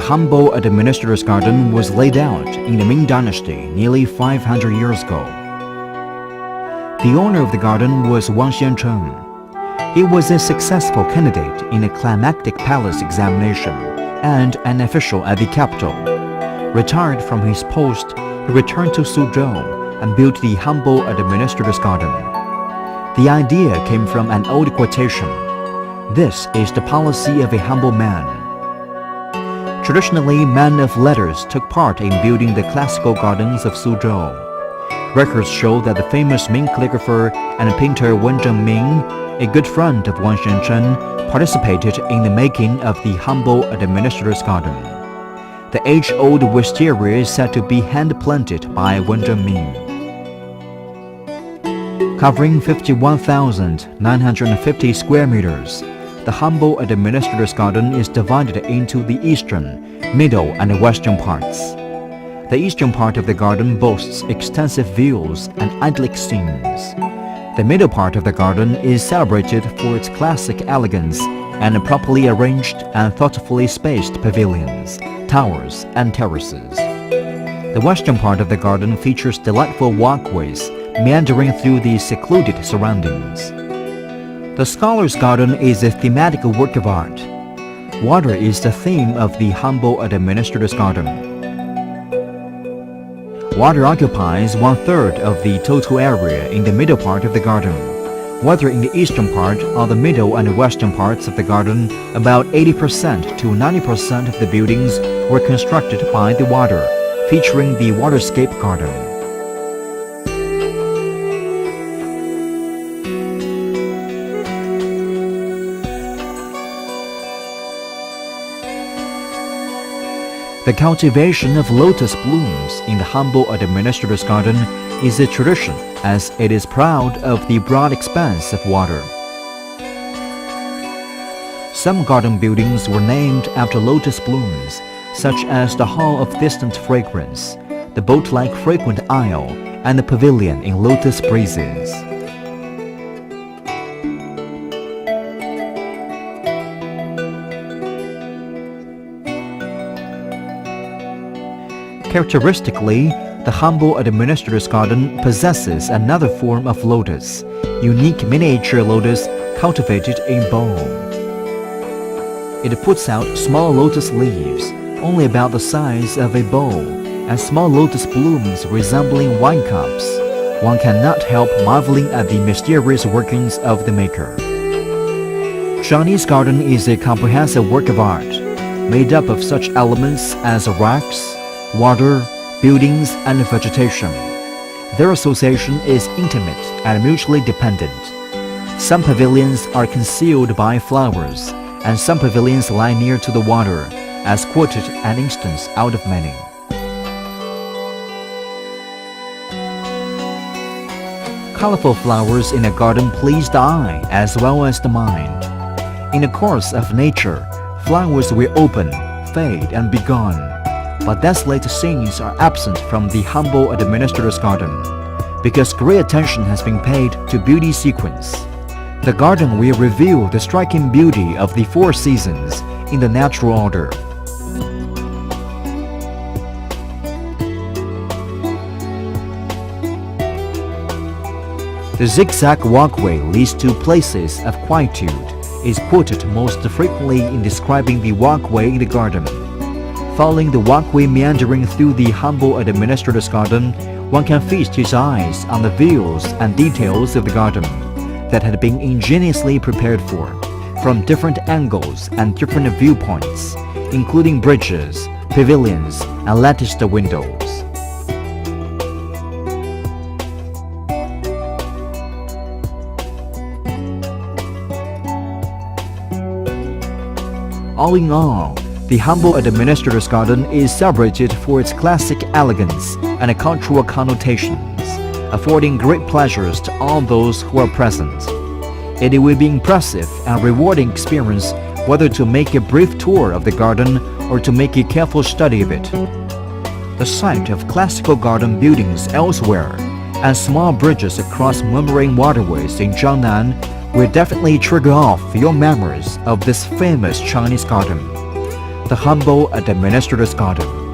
humble administrator's garden was laid out in the Ming Dynasty nearly 500 years ago. The owner of the garden was Wang Xiancheng. He was a successful candidate in a climactic palace examination and an official at the capital. Retired from his post, he returned to Suzhou and built the humble administrator's garden. The idea came from an old quotation: "This is the policy of a humble man." Traditionally, men of letters took part in building the classical gardens of Suzhou. Records show that the famous Ming calligrapher and painter Zhuozheng, a good friend of Wang Xiancheng, participated in the making of the humble administrator's garden. The age-old wisteria is said to be hand-planted by Zhuozheng. Covering 51,950 square meters, the humble administrator's garden is divided into the eastern, middle, and western parts. The eastern part of the garden boasts extensive views and idyllic scenes. The middle part of the garden is celebrated for its classic elegance and properly arranged and thoughtfully spaced pavilions, towers, and terraces. The western part of the garden features delightful walkways meandering through the secluded surroundings. The Scholar's Garden is a thematic work of art. Water is the theme of the humble administrator's garden. Water occupies 1/3 of the total area in the middle part of the garden. Whether in the eastern part or the middle and western parts of the garden, about 80% to 90% of the buildings were constructed by the water, featuring the waterscape garden. The cultivation of lotus blooms in the humble administrator's garden is a tradition, as it is proud of the broad expanse of water. Some garden buildings were named after lotus blooms, such as the Hall of Distant Fragrance, the boat-like fragrant isle, and the pavilion in lotus breezes. Characteristically, the humble administrator's garden possesses another form of lotus, unique miniature lotus cultivated in bowl. It puts out small lotus leaves, only about the size of a bowl, and small lotus blooms resembling wine cups. One cannot help marveling at the mysterious workings of the maker. Chinese garden is a comprehensive work of art, made up of such elements as rocks, water, buildings, and vegetation. Their association is intimate and mutually dependent. Some pavilions are concealed by flowers, and some pavilions lie near to the water, as quoted an instance out of many. Colorful flowers in a garden please the eye as well as the mind. In the course of nature, flowers will open, fade, and be gone. But desolate scenes are absent from the humble administrator's garden, because great attention has been paid to beauty sequence. The garden will reveal the striking beauty of the four seasons in the natural order. The zigzag walkway leads to places of quietude is quoted most frequently in describing the walkway in the garden. Following the walkway meandering through the humble administrator's garden, one can feast his eyes on the views and details of the garden that had been ingeniously prepared for, from different angles and different viewpoints, including bridges, pavilions, and latticed windows. All in all, the humble administrator's garden is celebrated for its classic elegance and cultural connotations, affording great pleasures to all those who are present. It will be impressive and rewarding experience whether to make a brief tour of the garden or to make a careful study of it. The sight of classical garden buildings elsewhere and small bridges across murmuring waterways in Jiangnan will definitely trigger off your memories of this famous Chinese garden. The humble administrator's garden.